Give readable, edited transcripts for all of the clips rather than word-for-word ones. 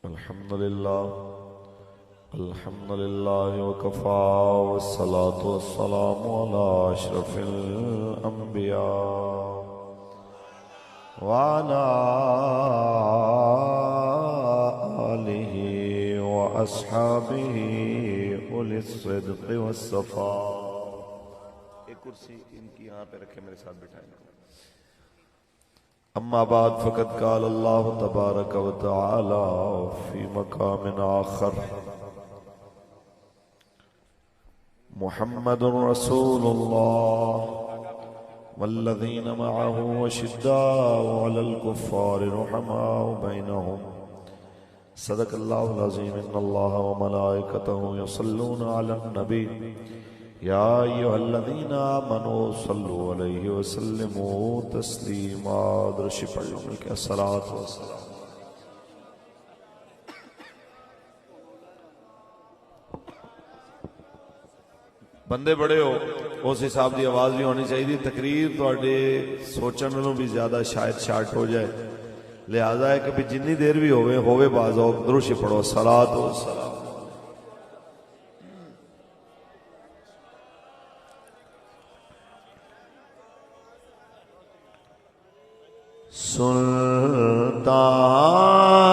الحمد لله وكفى والصلاة والسلام على أشرف الأنبياء وعلى آله وأصحابه أولي الصدق والصفاء. ایک کرسی ان کی یہاں پہ رکھے، میرے ساتھ بٹھائیں. اما بعد فقد قال اللہ تبارک و تعالی فی مقام آخر: محمد رسول اللہ والذین معه اشداء علی الکفار رحماء بینہم. صدق اللہ العظیم. ان اللہ وملائکتہ یصلون علی النبی یا ایھا الذین آمنوا صلوا علیہ وسلموا تسلیما. درود پڑھ لو مل کے الصلاۃ والسلام. بندے بڑے ہو اس حساب دی آواز بھی ہونی چاہیے. تقریر تواڈے سوچن نالوں بھی زیادہ شاید شارٹ ہو جائے، لہذا ہے کہ بھی جنی دیر بھی ہوے باز اوق درود پڑھو الصلاۃ والسلام.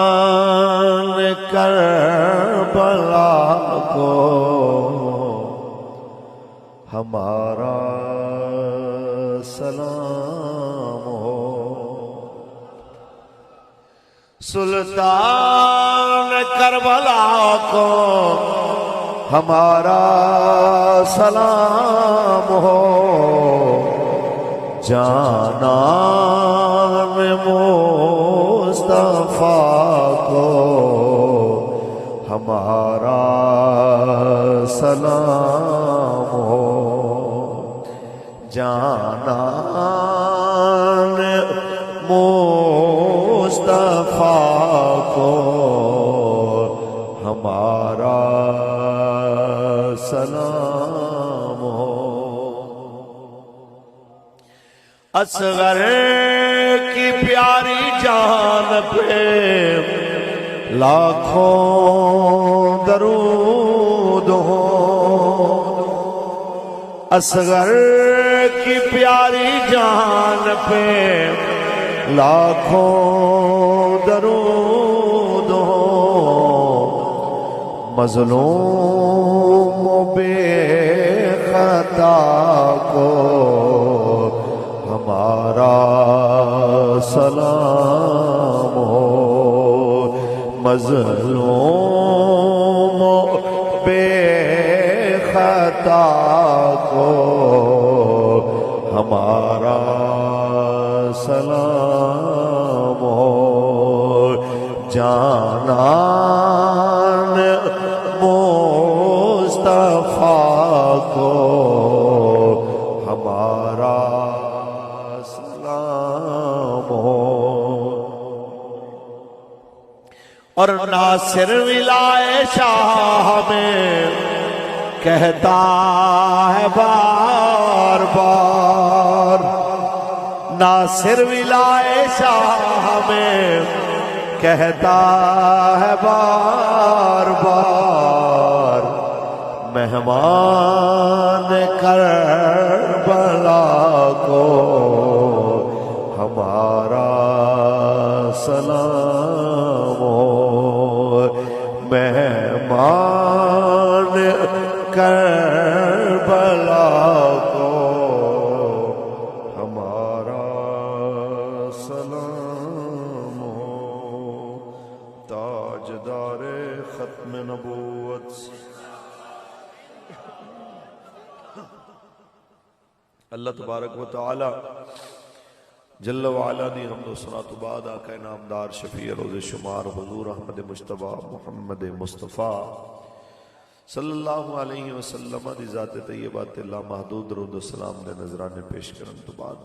سلطان کربلا کو ہمارا سلام ہو. سلطان کربلا کو ہمارا سلام ہو. جانا مصطفیٰ کو ہمارا سلام ہو. جانا مصطفیٰ کو ہمارا سلام ہو. اصغر کی پیاری جان پہ لاکھوں درود ہو. اصغر کی پیاری جان پہ لاکھوں درود ہو. مظلوم و بے خطا کو ہمارا سلام ہو. مظلوم بے خطا کو ہمارا سلام ہو. جانان مصطفیٰ کو ہمارا اور ناصر ولائے شاہ میں کہتا ہے بار بار. ناصر ولائے شاہ میں کہتا ہے بار بار. مہمان کربلا کو ہمارا سلام ہو. مہمان کربلا کو ہمارا سلام ہو. تاجدار ختم نبوت اللہ تبارک و تعالی جل وعلا دی حمد و ثنا تو بعد آقا نامدار شفیع روز شمار حضور احمد مجتبی محمد مصطفیٰ صلی اللہ علیہ وسلم دی ذات طیبات اللہ محدود درود و سلام دے نظرانے پیش کرن تو بعد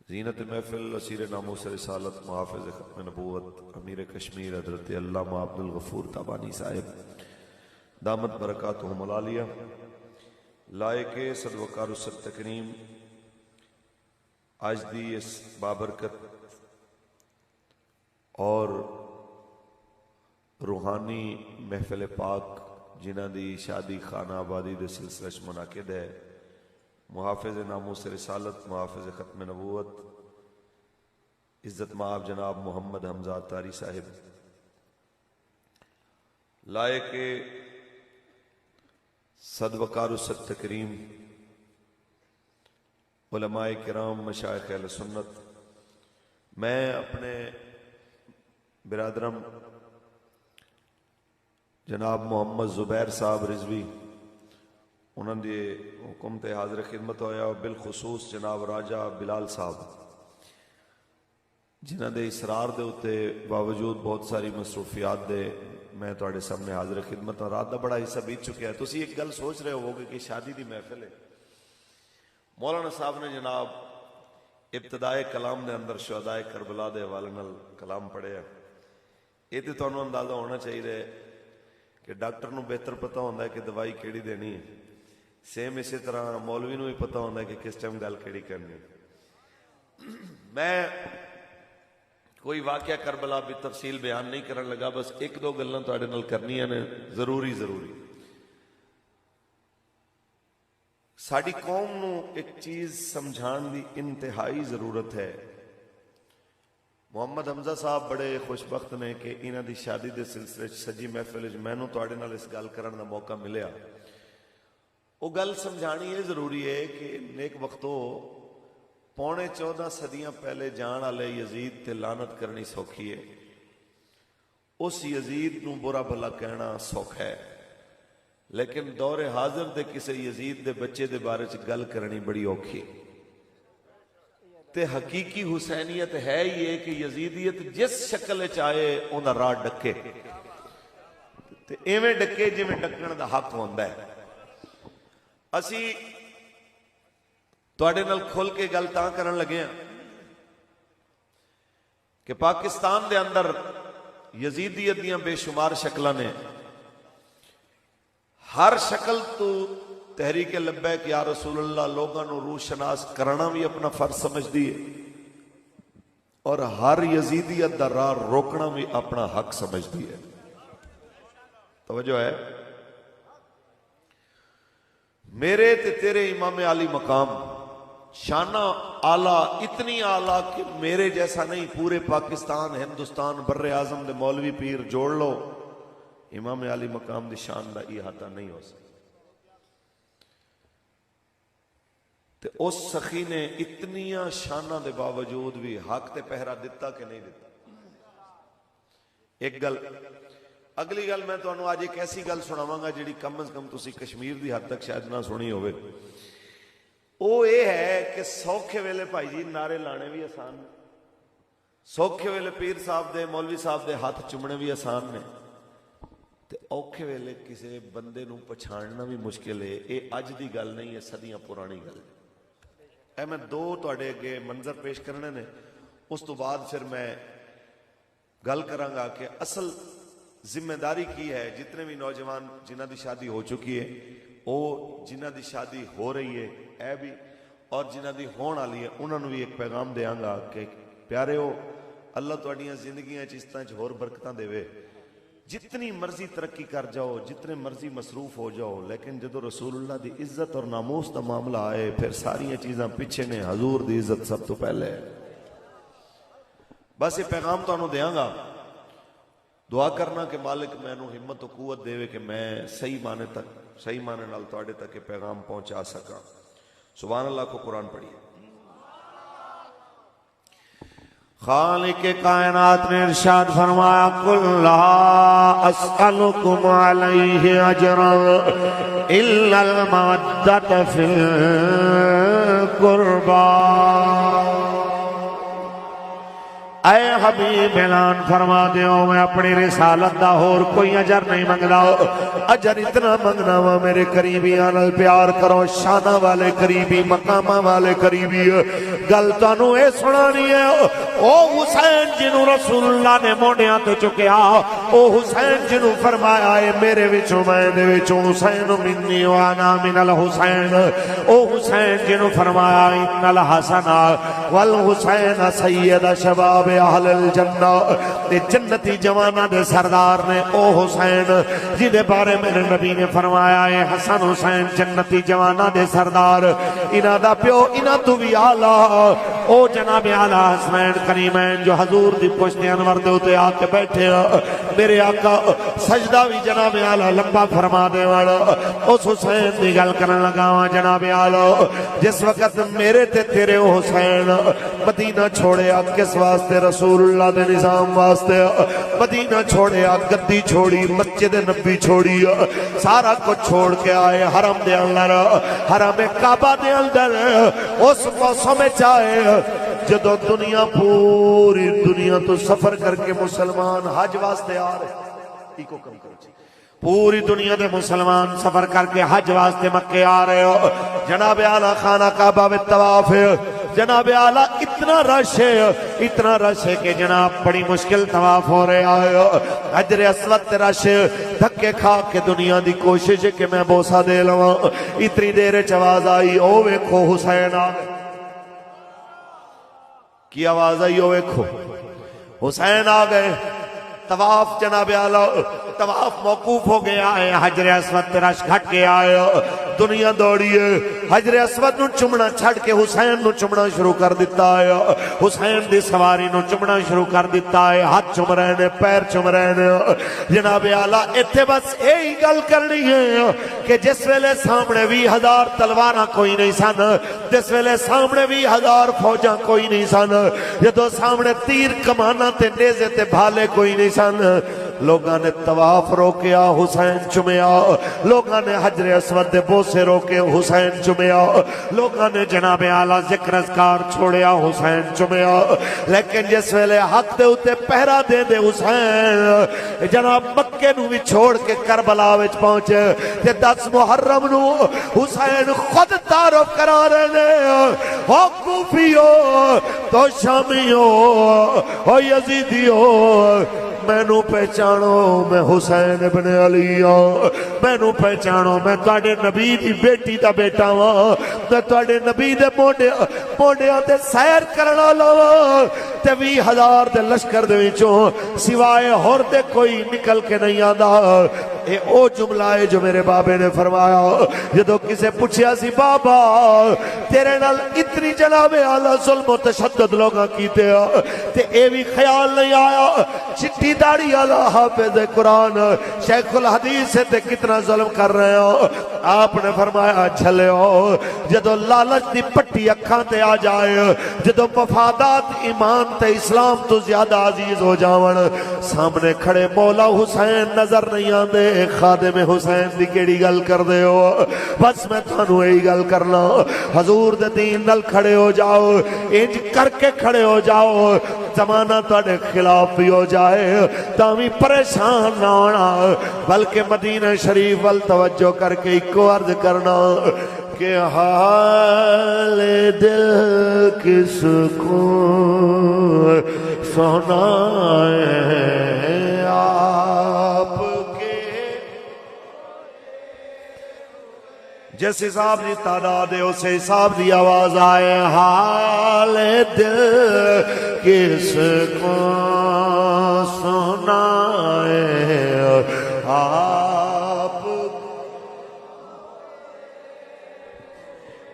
زینت محفل اسیر ناموس رسالت محافظ ختم نبوت امیر کشمیر حضرت علامہ عبدالغفور تابانی صاحب دامت برکاتہم العالیہ لائق صدوکار الصد تکریم آج دی اس بابرکت اور روحانی محفل پاک جنہ دی شادی خانہ آبادی دے سلسلے منعقد ہے، محافظ ناموس رسالت، محافظ ختم نبوت عزت مآب جناب محمد حمزہ تاری صاحب لائق صد وقار الصد تکریم علماء کرام مشائخ اہل سنت، میں اپنے برادرم جناب محمد زبیر صاحب رضوی انہوں نے حکم تے حاضر خدمت ہویا، اور بالخصوص جناب راجہ بلال صاحب جنہ دے اصرار دے اتے باوجود بہت ساری مصروفیات دے میں تواڈے سامنے حاضر خدمت ہوں۔ رات دا بڑا حصہ بیت چکا ہے، تسی ایک گل سوچ رہے ہوگے کہ شادی دی محفل ہے۔ مولانا صاحب نے جناب ابتدائے کلام دے اندر شہدائے کربلا دے حوالے نال کلام پڑھیا، یہ تو تانوں اندازہ ہونا چاہیے کہ ڈاکٹر نو بہتر پتہ ہوتا ہے کہ دوائی کیڑی دینی ہے، سیم اسی طرح مولوی نو بھی پتہ ہوتا ہے کہ کس ٹائم گل کیڑی کرنی ہے۔ میں کوئی واقعہ کربلا بھی تفصیل بیان نہیں کرن لگا، بس ایک دو گلاں تواڈے نال کرنیاں نے ضروری ساڈی قوم نو ایک چیز سمجھان دی انتہائی ضرورت ہے۔ محمد حمزہ صاحب بڑے خوش بخت نے کہ انہاں دی شادی دے سلسلے سجی محفل مینوں تواڈے نال اس گل کرن دا موقع ملیا۔ وہ گل سمجھانی یہ ضروری ہے کہ نیک وقتوں پونے 14 صدیاں پہلے جان والے یزید تے لعنت کرنی سوکھی ہے، اس یزید نو برا بھلا کہنا سوکھا ہے، لیکن دور حاضر دے کسے یزید دے بچے دے بارے چ گل کرنی بڑی اوکھی۔ تے حقیقی حسینیت ہے یہ کہ یزیدیت جس شکل چاہے انہاں راہ ڈکے تے ایویں ڈکے جویں ڈکن دا حق ہوندا ہے۔ اسی تواڈے نال کھل کے گل تاں کرن لگے ہیں کہ پاکستان دے اندر یزیدیت دیاں بے شمار شکلاں نے، ہر شکل تو تحریک لبیک یا رسول اللہ لوگاں نو روح شناس کرنا بھی اپنا فرض سمجھ دیے، اور ہر یزیدیت دا راہ روکنا بھی اپنا حق سمجھ دیے۔ توجہ ہے؟ میرے تے تیرے امام علی مقام شانہ آلہ اتنی آلہ کہ میرے جیسا نہیں، پورے پاکستان ہندوستان بر اعظم دے مولوی پیر جوڑ لو، امام علی مقام دی شان دا احاطہ نہیں ہو سکتا۔ تے اس سخی نے اتنیاں شانہ دے باوجود بھی حق تے پہرا دیتا کہ نہیں دیتا۔ ایک گل اگلی گل میں تانوں آج ایک ایسی گل سناواں گا جڑی کم از کم تسی کشمیر دی حد تک شاید نہ سنی ہوئے۔ وہ یہ ہے کہ سوکھے ویلے بھائی جی نعرے لانے بھی آسان نے، سوکھے ویلے پیر صاحب دے مولوی صاحب دے ہاتھ چومنے بھی آسان نے، تے اوکھے ویلے کسی بندے نو پچھاننا بھی مشکل ہے۔ یہ اج دی گل نہیں ہے، صدیاں پرانی گل ہے۔ اے میں دو تواڈے اگے منظر پیش کرنے نے، اس تو بعد پھر میں گل کراں گا کہ اصل ذمہ داری کی ہے۔ جتنے بھی نوجوان جنہ دی شادی ہو چکی ہے، وہ جنہ دی شادی ہو رہی ہے اے بھی، اور جنہ دی ہون والی ہے انہوں نے بھی ایک پیغام دیاں گا کہ پیارے ہو، اللہ تواڈیاں زندگیاں چ اس طرح ہور برکتاں دے، جتنی مرضی ترقی کر جاؤ، جتنے مرضی مصروف ہو جاؤ، لیکن جدو رسول اللہ دی عزت اور ناموس دا معاملہ آئے پھر ساری چیزاں پیچھے نے، حضور دی عزت سب تو پہلے ہے۔ بس یہ پیغام تو انہوں دیاں گا، دعا کرنا کہ مالک میں نو ہمت و قوت دے کہ میں صحیح معنی نال تواڈے تک یہ پیغام پہنچا سکا۔ سبحان اللہ کو قرآن پڑھیے۔ خالق کائنات نے ارشاد فرمایا قل لا اسألکم علیہ اجرا الا المودۃ فی القربى۔ اے حبیب اعلان فرما دیو میں اپنی رسالت دا اور کوئی اجر نہیں منگدا، اجر اتنا منگنا وا میرے قریبیاں نال پیار کرو، شانہ والے قریبی، مقامہ والے قریبی۔ گل تانوں اے سنانی ہے، او حسین جنوں رسول اللہ نے موڈیاں تے چکیا، او حسین جنوں فرمایا اے میرے وچوں میں دے وچوں، حسین منی وانا من الحسین، او حسین جنوں فرمایا ان الحسن والحسین سید شباب اہل الجنہ، تے جنتی جوانا دے سردار نے او حسین جدے بارے میرے نبی نے فرمایا ہے حسن حسین جنتی جوانا دے سردار، انہاں دا پیو انہاں تو بھی آلہ او جناب اعلیٰ حسنین کریمین جو حضور دی پشت انور دے ہوتے آ کے بیٹھے میرے آقا سجدہ بھی جناب اعلیٰ لمبا فرما دے والا اس حسین دی گل کرن لگا جناب اعلیٰ جس وقت میرے تے تیرے حسین مدینہ چھوڑے کس واسطے رسول اللہ دے نظام واسطے مدینہ چھوڑے گدی چھوڑی مسجد نبی چھوڑی سارا کچھ چھوڑ کے آئے حرم دے اندر حرم کعبہ دے اندر اس موسم میں چاہے جدو دنیا پوری دنیا تو سفر کر کے مسلمان حج واسطے آ رہے پوری دنیا دے مسلمان سفر کر کے حج واسطے مکے آ رہے ہو جناب اعلیٰ خانہ کعبہ میں طواف ہے جناب اعلیٰ اتنا رش ہے کہ جناب بڑی مشکل طواف ہو رہے آئے حجر اسود تے رش دھکے کھا کے دنیا دی کوشش ہے کہ میں بوسہ دے لواں اتنی دیر چواز آئی او ویکھو حسین آگئے کی آواز آئی ہو ویکھو حسین آگئے طواف جناب اعلیٰ طواف موقوف ہو گیا ہے حجر اسود تے رش گھٹ گیا ہے دنیا دوڑی ہے حجر اسود نو چمنا چھڑ کے حسین نو چمنا شروع کر دیتا ہے حسین دی سواری نو چمنا شروع کر دیتا ہے ہاتھ چم رہے نے پیر چم رہے نے جناب اعلیٰ اتھے بس یہی گل کرنی ہے کہ جس ویلے سامنے 20,000 تلواراں کوئی نہیں سن جس ویلے سامنے 20,000 فوجاں کوئی نہیں سن جدو سامنے تیر کمانا تے نیزے تے بھالے کوئی نہیں سن لوگاں نے طواف روکیا حسین چمیا لوگاں نے حجر اسود دے بوسے روکے حسین چمیا لوگاں نے جناب اعلیٰ ذکر اذکار چھوڑیا حسین چمیا لیکن جس ویلے حق دے اتے پہرا دے دے حسین جناب مکے نو بھی چھوڑ کے کربلا وچ پہنچے تے 10 محرم نو حسین خود تعارف کرا رہے نے ہو کوفیو تو شامیو ہو یزیدیو میں نو پہچانو میں حسین ابن علی ہوں میں نو پہچانو میں تواڈے نبی دی بیٹی دا بیٹا ہوں میں تواڈے نبی دے موڈیاں تے سیر کرن والا ہوں تے 20,000 دے لشکر دے وچوں سوائے ہور تے کوئی نکل کے نہیں آندا اے او جملہ ہے جو میرے بابے نے فرمایا جدو کسے پوچھیا سی بابا تیرے نال اتنی جناب اعلیٰ ظلم و تشدد لوگاں کیتے تے اے بھی خیال نہیں آیا چٹی داڑھی والا حافظ قرآن شیخ الحدیث سے تے کتنا ظلم کر رہے ہو آپ نے فرمایا چھلے ہو جدو لالچ دی پٹی اکھاں تے آ جائے جدو مفادات ایمان تے اسلام تو زیادہ عزیز ہو جاون سامنے کھڑے مولا حسین نظر نہیں آندے خادم حسین دی کیڑی گل کر دے ہو بس میں تانوں یہی گل کرنا حضور دے دین نال کھڑے ہو جاؤ انج کر کے کھڑے ہو جاؤ زمانہ تواڈے خلاف بھی ہو جائے تاوی پریشان نہ ہونا بلکہ مدینہ شریف وال توجہ کر کے ایک عرض کرنا کہ حال دل کس کو سنائے آپ جس حساب دی تعداد ہے اس حساب دی آواز آئے حال دل کس کو سنائے آپ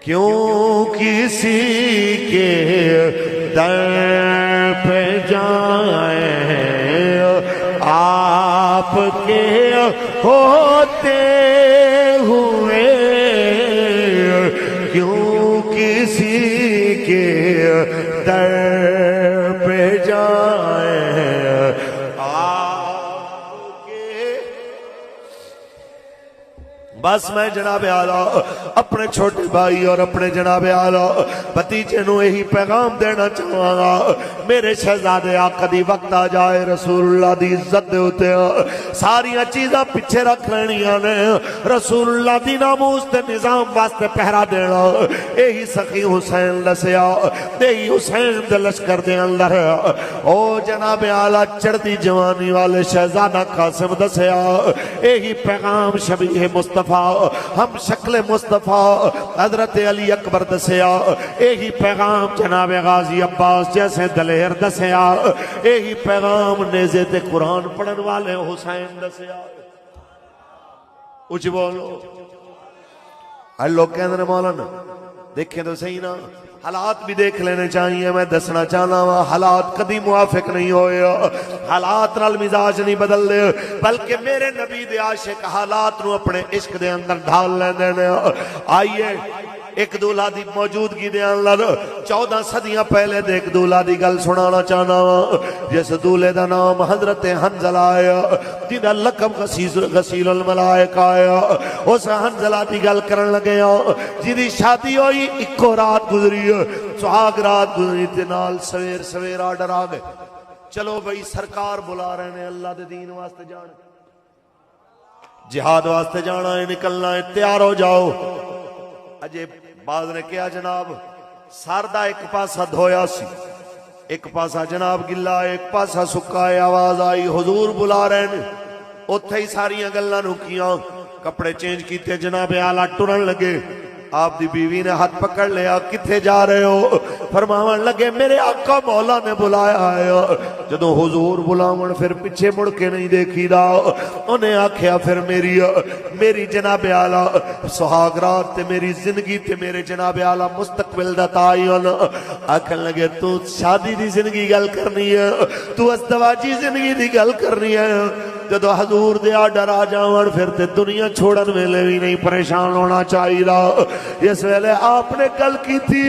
کیوں کسی کے در پہ جائیں آپ کے ہوتے ہوئے کیوں کسی کے در پہ جائیں آپ کے بس میں جناب اعلیٰ اپنے چھوٹے بھائی اور اپنے جناب اعلیٰ بھتیجے نو یہی پیغام دینا چاہوں گا میرے شہزادے آقا دی وقت آ جائے رسول اللہ دی عزت دے ہوتے ساریاں چیزاں پیچھے رکھ لینیاں نے رسول اللہ دی ناموس تے نظام واسطے پہرا دینا یہی سخی حسین دسیا یہی حسین دے لشکر دے اندر او جناب اعلیٰ چڑھتی جوانی والے شہزادہ قاسم دسیا یہی پیغام شبیہ مصطفیٰ مصطفیٰ ہم شکل مصطفیٰ حضرت علی اکبر دسیا یہی پیغام جناب غازی عباس جیسے دلیر دسیا یہی پیغام نیزے تے قرآن پڑھن والے حسین دسیا اچھ بولو لوگ کہنے نے مولانا دیکھیں تو صحیح نا حالات بھی دیکھ لینے چاہیے میں دسنا چاہنا وا حالات کدی موافق نہیں ہوئے حالات نال مزاج نہیں بدل دے بلکہ میرے نبی دے عاشق حالات نو اپنے عشق دے اندر ڈھال لیندے نے آئیے ایک دولہ دی موجودگی دے اندر 14 صدیاں پہلے دے ایک دولہ دی گل سنانا چاہنا وا جس دولے دا نام حضرت حنظلہ آیا جنہا لقب غسیل الملائک آیا اس حنظلہ دی گل کرن لگے جنہی شادی ہوئی اکو رات گزری سہاگ رات گزری تے نال سویر آرڈر آگئے چلو بھئی سرکار بلا رہے ہیں اللہ دے دین واسطے جانا جہاد واسطے جانا ہے نکلنا ہے تیار ہو جاؤ اجے بعض نے کیا جناب ساردہ ایک پاسہ دھویا سی ایک پاسہ جناب گلا ایک پاسہ سکا ہے آواز آئی حضور بلا رہے ہیں اتھے ہی ساریاں گلہ نکیاں کپڑے چینج کیتے جناب آلہ ٹرن لگے آپ دی بیوی نے ہاتھ پکڑ لیا کتھے جا رہے ہو فرماون لگے میرے آقا مولا نے بلایا ہے جدو حضور بلاون پھر پیچھے مڑ کے نہیں دیکھی دا انہیں آکھیا پھر میری جناب آلہ سہاگ رات تے میری زندگی تے میرے جناب آلہ مستقبل دا تعین آکھن لگے تو شادی دی زندگی گل کرنی ہے تو ازدواجی زندگی دی گل کرنی ہے جدو حضور دے آڈر آ جاون پھر تے دنیا چھوڑن ویلے بھی نہیں پریشان ہونا چاہیے دا اس ویلے آپ نے گل کی تھی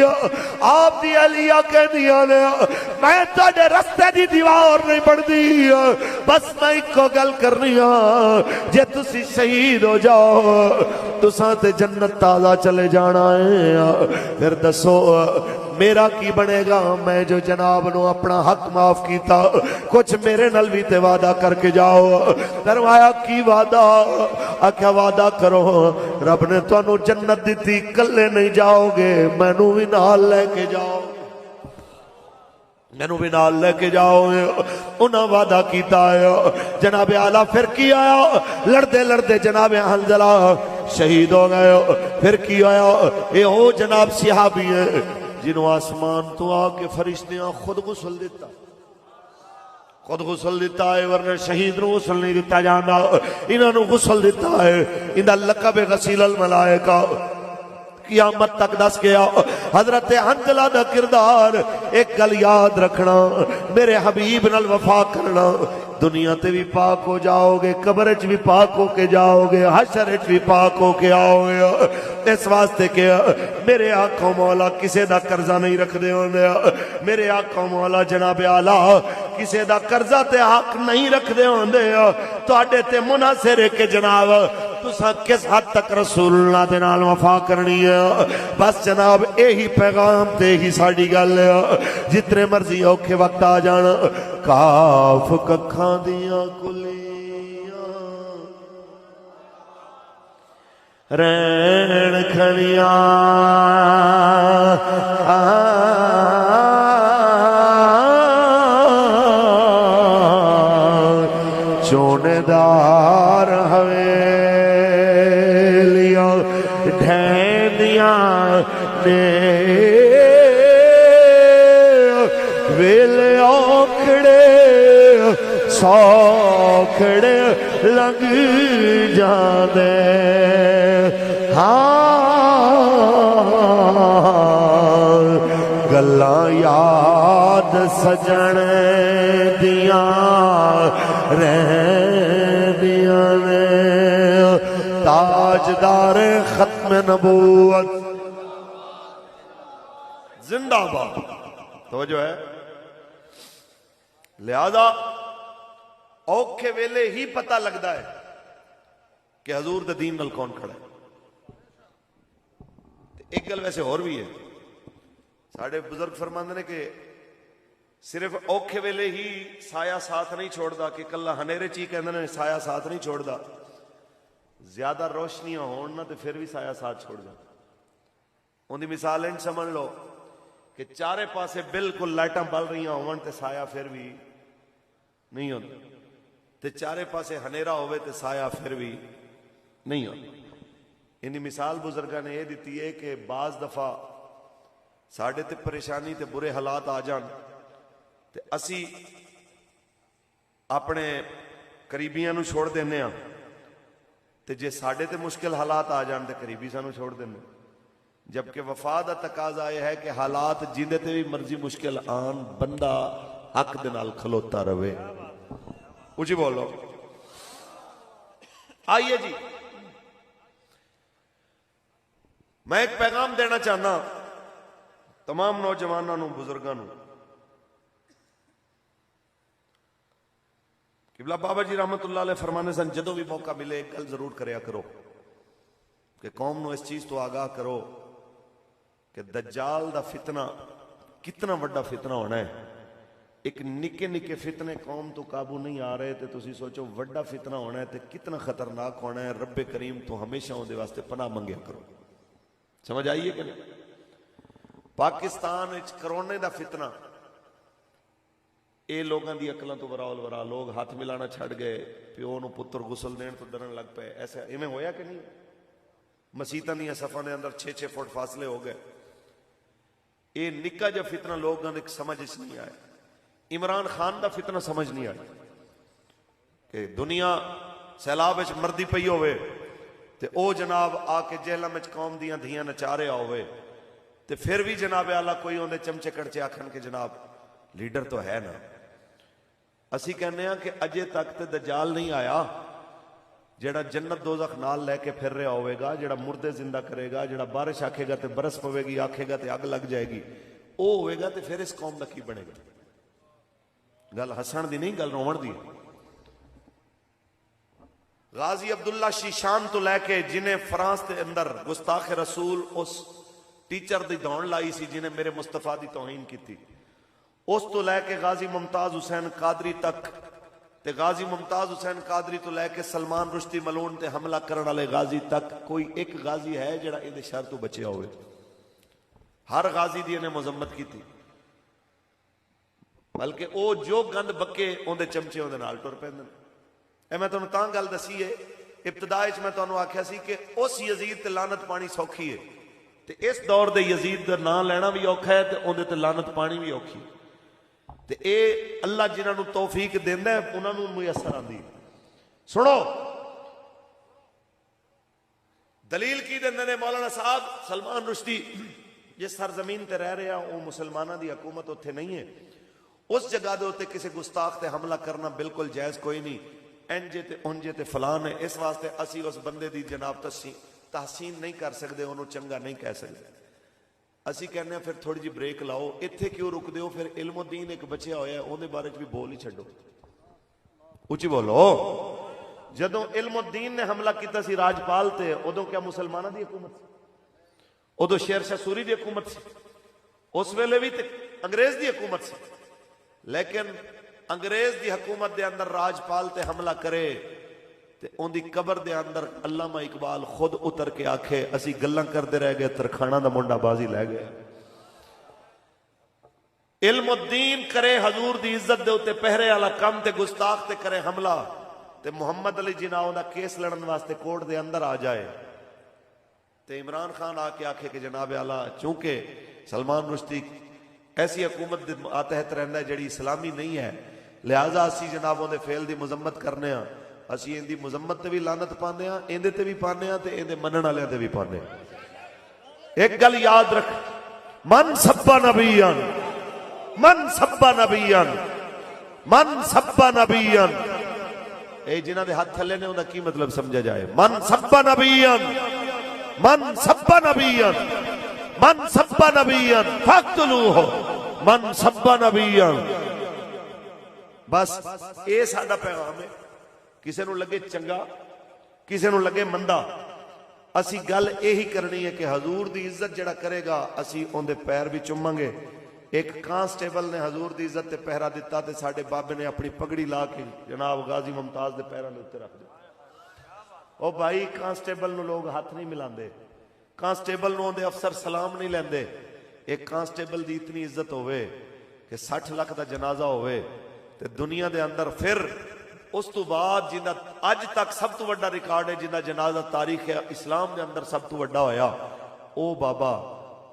آپ دی علیہ کہہ دیا نے میں تاڑے رستے دی دیوار نہیں پڑھ دی بس میں ایک کو گل کرنی جے تسی شہید ہو جاؤ تو ساتھ جنت تازہ چلے جانا ہے پھر دسو میرا کی بنے گا میں جو جناب نو اپنا حق معاف کیتا کچھ میرے نل بھی تے وعدہ کر کے جاؤ فرمایا کی وعدہ آکھا وعدہ کرو رب نے تو انو جنت دیتی کلے نہیں جاؤ گے میں نو بھی نال لے کے جاؤ میں نو بھی نال لے کے جاؤ انہاں وعدہ کیتا ہے جناب اعلیٰ پھر کی آیا لڑدے جناب حنظلہ شہید ہو گئے پھر کی آیا اے ہو جناب صحابی ہے جنہوں آسمان تو آکے فرشتیاں خود غسل دیتا ہے ورنہ شہید نو غسل نہیں دیتا جانا انہوں نے غسل دیتا ہے انہا لقب غسیل الملائکہ قیامت تک دس گیا حضرت حنظلہ دا کردار ایک گل یاد رکھنا میرے حبیب نال وفا کرنا دنیا تے بھی پاک ہو جاؤ گے قبرچ بھی پاک ہو کے جاؤ گے حشرچ بھی پاک ہو کے آؤ گے اس واسطے کہ میرے آقا مولا کسے دا قرضہ نہیں رکھ دے ہوندے میرے آقا مولا جناب اعلیٰ کسے دا قرضہ تے حق نہیں رکھ دے ہوندے تو آڈے تے مناصر ہے کہ جناب تسا کس حد تک رسول اللہ دے نال وفا کرنی ہے بس جناب یہی پیغام تے ہی ساڑی گل ہے جتنے مرضی اوکھے وقت آ جانا کاف ککھاں دیاں کلیاں رین کھڑیاں چونے دار حویلیاں ڈھیندیاں نے ویلے اوکھڑے سوکھڑے لگ جاندے گلاں یاد سجن دیاں رہندیاں نے تاجدار ختم نبوت زندہ باد توجہ ہے لہذا اوکھے ویلے ہی پتہ لگتا ہے کہ حضور دے دین نال کون کھڑا ہے ایک گل ویسے اور بھی ہے ساڑھے بزرگ فرماندے نے کہ صرف اوکھے ویلے ہی سایہ ساتھ نہیں چھوڑدا کہ کلہ ہنیرے چی کہندے نے سایہ ساتھ نہیں چھوڑدا زیادہ روشنیاں ہون نہ تے پھر بھی سایہ ساتھ چھوڑ دا ان دی مثال انج سمجھ لو کہ چارے پاسے بالکل لائٹاں بل رہی ہون تے سایہ پھر بھی نہیں ہوندا تے چارے پاسے ہنیرا ہوئے تے سایہ پھر بھی نہیں ہوندا انہی مثال بزرگاں نے یہ دیتی ہے کہ بعض دفعہ ساڑھے تے پریشانی تے برے حالات آ جان تے اسی اپنے قریبیاں نو چھوڑ دینے ہاں تے جے ساڑھے تے مشکل حالات آ جان تے قریبی سانو چھوڑ دینے، جبکہ وفا دا تقاضا یہ ہے کہ حالات جیندے تے بھی مرضی مشکل آن بندہ حق دے نال کھلوتا رہے۔ اونچی بولو۔ آئیے جی، میں ایک پیغام دینا چاہنا تمام نوجوانوں نو، بزرگاں نو۔ قبلہ بابا جی رحمت اللہ علیہ فرمانے سن جدوں بھی موقع ملے ایک گل ضرور کریا کرو کہ قوم نو اس چیز تو آگاہ کرو کہ دجال دا فتنہ کتنا بڑا فتنہ ہونا ہے۔ ایک نکے نکے فتنے قوم تو قابو نہیں آ رہے تے تسی سوچو بڑا فتنہ ہونا ہے تے کتنا خطرناک ہونا ہے۔ رب کریم تو ہمیشہ اون دے واسطے پناہ منگیا کرو۔ سمجھ آئیے کہ نہیں؟ پاکستان وچ کرونے دا فتنہ، اے لوگاں دی عقلاں تو ورا ورا لوگ ہاتھ ملانا چھڑ گئے، پیو نو پتر غسل دین تو ڈرن لگ پے۔ ایسا ایویں ہویا کہ نہیں؟ مسیتاں دیاں صفاں دے اندر 6-6 فٹ فاصلے ہو گئے۔ اے نکا جا فتنہ لوگاں نے سمجھ اس نہیں آیا۔ عمران خان دا فتنہ سمجھ نہیں آیا کہ دنیا سیلاب وچ مردی پئی ہوئے تے او جناب آ کے جہلم وچ قوم دیاں دھیاں نچا رہا ہوئے تے پھر بھی جناب اعلیٰ کوئی اون دے چمچے کڑچے آکھن کہ جناب لیڈر تو ہے نا۔ اسی کہنے ہیں کہ اجے تک تے دجال نہیں آیا جڑا جنت دوزخ نال لے کے پھر رہا ہوئے گا، جڑا مردے زندہ کرے گا، جڑا بارش آکھے گا تے برس پوے گی، آکھے گا تے اگ لگ جائے گی، او ہوئے گا تے پھر اس قوم دا کی بنے گا؟ گل ہسن دی نہیں، گل رومن دی۔ غازی عبداللہ شیشان تو لے کے جنہیں فرانس دے اندر گستاخ رسول اس ٹیچر دی دوڑ لائی سی جنہیں میرے مصطفیٰ دی توہین کی تھی، اس تو لے کے غازی ممتاز حسین قادری تک تے غازی ممتاز حسین قادری تو لے کے سلمان رشدی ملون تے حملہ کرنے والے غازی تک کوئی ایک غازی ہے جڑا یہ شر تو بچیا ہوئے؟ ہر غازی دی انہیں مذمت کی تھی، بلکہ او جو گند بکے اون دے چمچے اون دے نال ٹر پیندے۔ اے میں تانوں تاں گل دسی ہے، ابتدا وچ میں تانوں آکھیا سی کہ اس یزید تے لعنت پانی سوکھی ہے تے اس دور دے یزید دا نام لینا بھی اوکھا ہے تے اون دے تے لعنت پانی بھی اوکھی ہے۔ تے اے اللہ جنہاں نو توفیق دیندا ہے انہاں نو میسر آندی۔ سنو دلیل کی دیندے نے مولانا صاحب سلمان رشدی جس سرزمین تے رہ رہا وہ مسلماناں دی حکومت اتھے نہیں ہے، اس جگہ دے تے کسی گستاخ تے حملہ کرنا بالکل جائز کوئی نہیں، انجے تے انجے تے فلان ہے، اس واسطے اسی اس بندے دی جناب تحسین نہیں کر سکتے، انہوں چنگا نہیں کہہ سکتے۔ اسی کہنے ہیں پھر تھوڑی جی بریک لاؤ، اتھے کیوں رک دیو؟ پھر علم الدین ایک بچیا ہویا ہے اون دے بارے بھی بول ہی چھڈو۔ اونچی بولو۔ جدوں علم الدین نے حملہ کیتا سی راجپال تے ادوں کیا مسلماناں دی حکومت سی؟ ادوں شیر شاہ سوری دی حکومت سی، اس ویلے بھی تے انگریز دی حکومت سی، لیکن انگریز دی حکومت دے اندر راجپال تے حملہ کرے تے ان دی قبر دے اندر علامہ اقبال خود اتر کے آکھے اسی گلاں کردے رہ گئے ترکھانہ دا منڈا بازی لے گئے۔ علم الدین کرے حضور دی عزت دے اتے پہرے والا کم تے گستاخ تے کرے حملہ تے محمد علی جناح دا کیس لڑن واسطے کورٹ دے اندر آ جائے تے عمران خان آ کے آکھے کہ جناب اعلیٰ چونکہ سلمان رشدی ایسی حکومت دے ماتحت رہندا ہے جڑی اسلامی نہیں ہے، لہذا اسی جنابوں دے فعل دی مذمت کرنے ہاں، اسی ان دی مذمت تے بھی لعنت پاندے ہاں، ان دے تے بھی پاندے ہاں تے ان دے منن والے تے بھی پاندے ہاں۔ ایک گل یاد رکھ، من سب نبیان، من سب نبیان، من سب نبیان، اے جنہ دے ہاتھ تھلے نے انہاں کی مطلب سمجھا جائے؟ من سب نبیان، من سب نبیان، من سب نبیان فاقتلوہ، من سب نبیان۔ بس اے ساڈا پیغام ہے، کسے نو لگے چنگا کسے نو لگے مندہ، اسی گل یہی کرنی ہے کہ حضور دی عزت جڑا کرے گا اسی ان دے پیر بھی چوماں گے۔ ایک کانسٹیبل نے حضور دی عزت تے پہرا دیتا تے ساڈے بابے نے اپنی پگڑی لا کے جناب غازی ممتاز دے پیراں دے اوتے رکھ دتا۔ او بھائی کانسٹیبل نو لوگ ہاتھ نہیں ملاندے، کانسٹیبل نو دے افسر سلام نہیں لیندے۔ ایک کانسٹیبل دی اتنی عزت ہوئے کہ 60 لاکھ دا جنازہ ہوئے تے دنیا دے اندر پھر اس تو بعد جنہ اج تک سب تو بڑا ریکارڈ ہے جنہ جنازہ تاریخ ہے اسلام دے اندر سب تو بڑا ہویا، او بابا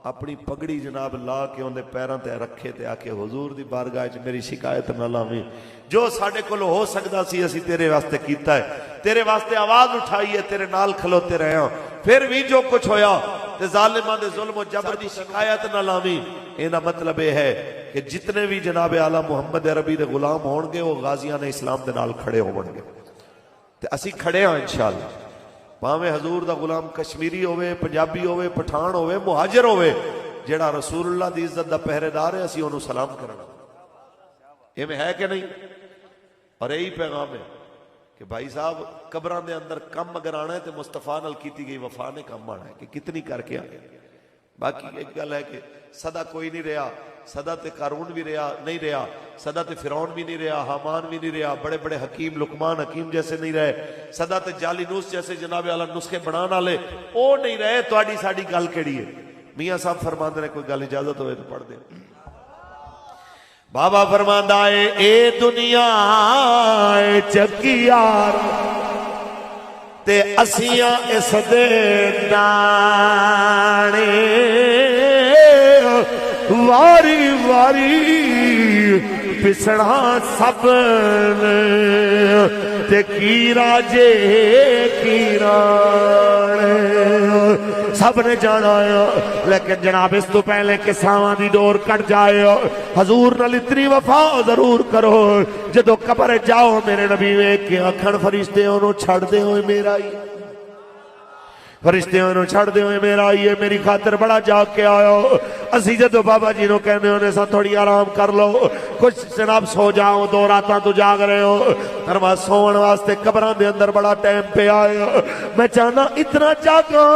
اپنی پگڑی جناب لا کے اندے پیراں تے رکھے تے آکے حضور دی بارگاہ وچ میری شکایت نہ لاویں، جو ساڈے کول ہو سکدا سی اسی تیرے واسطے کیتا ہے، تیرے واسطے آواز اٹھائی ہے، تیرے نال کھلوتے رہے ہاں، پھر بھی جو کچھ ہویا تے ظالماں دے ظلم و جبر دی شکایت نہ لاویں۔ اینا مطلب یہ ہے کہ جتنے بھی جناب اعلیٰ محمد عربی دے غلام ہون گے وہ غازیان اسلام دے نال کھڑے ہون گے تے اسی کھڑے ہاں انشاءاللہ، پاویں حضور دا غلام کشمیری ہوئے، پنجابی ہوئے، پٹھان ہوئے، مہاجر ہوئے، جیڑا رسول اللہ دی عزت دا پہرے دار ہے اسی انہوں سلام کرنا، یہ میں ہے کہ نہیں؟ اور یہی پیغام ہے کہ بھائی صاحب قبران دے اندر کم اگر آنا ہے تو مصطفیٰ نال کیتی گئی وفا نے کم آنا ہے کہ کتنی کر کے آئے۔ باقی ایک گل ہے کہ صدا کوئی نہیں رہا، صدا تے قارون بھی نہیں رہا، صدا تے فرعون بھی نہیں رہا، حامان بھی نہیں رہا، بڑے بڑے حکیم لقمان حکیم جیسے نہیں رہے، صدا تے جعلی نوس جیسے جناب اعلیٰ نسخے بنانا لے او نہیں رہے، تو آڑی ساڑی گل کیڑی ہے؟ میاں صاحب فرماندے نے کوئی گل اجازت ہوئے تو پڑھ دیں۔ بابا فرماندا ہے اے دنیا اے چکیار تے اسیاں اس دے دانے واری واری پسڑا سب نے تے کی راجے کی رانے سب نے جانا ہے، لیکن جناب اس تو پہلے کہ ساواں دی ڈور کٹ جائے حضور نال اتنی وفا ضرور کرو، جدو قبر جاؤ میرے نبی ویکھ کے آکھن فرشتے انہوں چھڑ دے ہوئے میرا ہی، فرشتے انہوں چھڑ دے ہوئے میرا ہی ہے، میری خاطر بڑا جاگ کے آیا ہو۔ اسی جدو بابا جی نو کہنے ہونے سا تھوڑی آرام کر لو، کچھ جناب سو جاؤ، 2 راتاں تو جاگ رہے ہو، فرما سون واسطے قبران دے اندر بڑا ٹائم پہ آیا، میں اتنا جاگا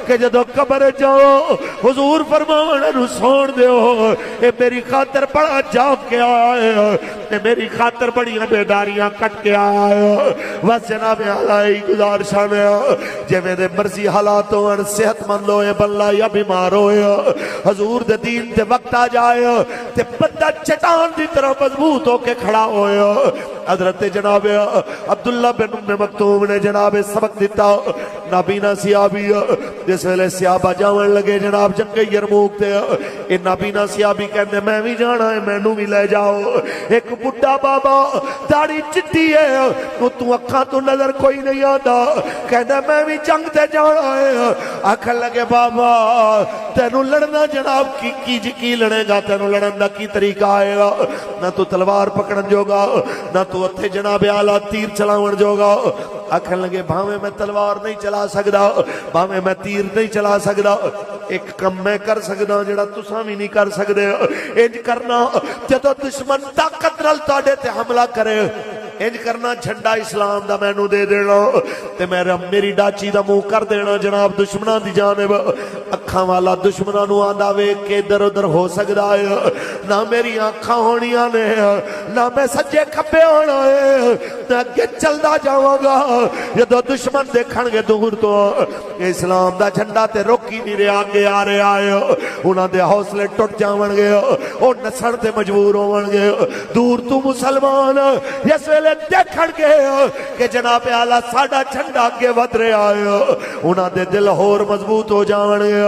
کہ جدو قبر جاؤ حضور فرمانے نو سون دیو، اے میری خاطر بڑا جاگ کے آیا، اے میری خاطر بڑی بیداریاں کٹ کے آیا، بس جناب اعلیٰ گزارشاں نے جے میں دے مرضی حالات ہوئے، صحت مند ہوئے بلہ یا بیمار ہوئے، حضور دے دین تے وقت آ جائے تے بندہ چٹان دی طرح مضبوط ہو کے کھڑا ہوئے۔ حضرت جناب عبداللہ بن ام مکتوم نے جناب سبق دیتا، نابینا سیابی جس ویلے سیابہ جاون لگے جناب جنگ یرموک تے، اے نابینا سیابی کہنے میں بھی جانا ہے، میں نو بھی لے جاؤ۔ ایک بڑھا بابا داڑھی چٹی ہے، تو اکھاں تو نظر کوئی نہیں آتا، کہنے میں بھی جنگ تے جانا ہے۔ آکھن لگے بابا تینو لڑنا جناب کی لڑے گا، تینو لڑن دا کی طریقہ آئے گا، نہ تو تلوار پکڑن جوگا، نہ تو اتھے جناب اعلیٰ تیر چلاون جوگا۔ آکھن لگے بھاویں میں تلوار نہیں چلا سکدا، بھاویں میں تیر نہیں چلا سکدا، ایک کم میں کر سکدا جڑا تساں بھی نہیں کر سکدے، انج کرنا جدو دشمن طاقت نال تواڈے تے حملہ کرے، انج کرنا جھنڈا اسلام دا مینوں دے دینا تے میری ڈاچی دا منہ کر دینا جناب دشمناں دی جانب۔ اکھاں والا دشمناں نو آندا ویکھ کے ادھر ادھر ہو سکدا ہے، نہ میری آنکھاں ہونیاں نے، نہ میں سجے کھبے ہونا ہے، تے اگے چلدا جاواں گا، جدو دشمن دیکھن گے دور تو اسلام دا جھنڈا تے روکی نہیں رہا، اگے آ رہا ہے، انہاں دے حوصلے ٹوٹ جاون گے، او نسن تے مجبور ہون گے، دور تو مسلمان جس ویلے دیکھن گے کہ جناب اعلیٰ ساڈا جھنڈا اگے ود رہا ہے، انہاں دے دل ہور مضبوط ہو جاون گے۔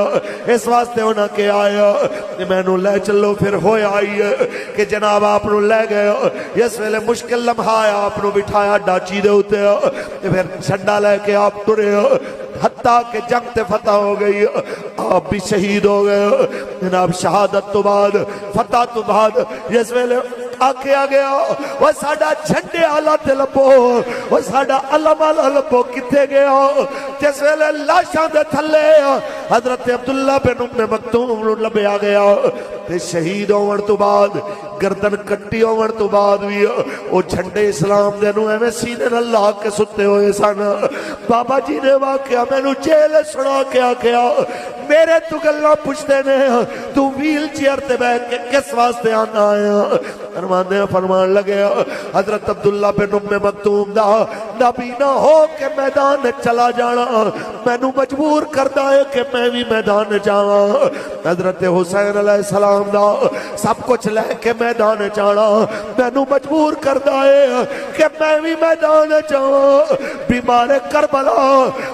اس واسطے انہاں کے آیا مینوں لے چلو، پھر ہویا آئی ہے کہ جناب آپ نو لے گئے، اس ویلے مشکل لمحہ آیا، آپ نو بٹھایا ڈاچی دے ہوتے، پھر جھنڈا لے کے آپ ٹرے، حتیٰ کہ جنگ تے فتح ہو گئی، آپ بھی شہید ہو گئے۔ جناب شہادت تو بعد فتح تو بعد جس ویلے آکھیا گیا وہ ساڈا جھنڈے والا تے لبو، وہ ساڈا علم والا لبو کتے گیا، جس ویلے لاشاں دے تھلے حضرت عبداللہ بن ام مکتوم نو لبیا گیا تے شہید ہون تو بعد گردن کٹی ہون تو بعد بھی او جھنڈے اسلام دے نو ایویں سینے نال لا کے ستے ہوئے سن۔ بابا جی نے واقعہ مینوں جیل سنا کے آکھیا میرے تو گلاں پوچھتے نے تو ویل چیئر تے بیٹھ کے کس واسطے آنا ہے؟ فرمان لگے حضرت عبداللہ بن ام مکتوم دا نبی نہ ہو کہ میدان چلا جانا مینوں مجبور کردا ہے کہ میں بھی میدان جاواں حضرت حسین علیہ السلام دا سب کچھ لے کے میدان جانا مینوں مجبور کردا ہے کہ میں بھی میدان جاواں بیمار کربلا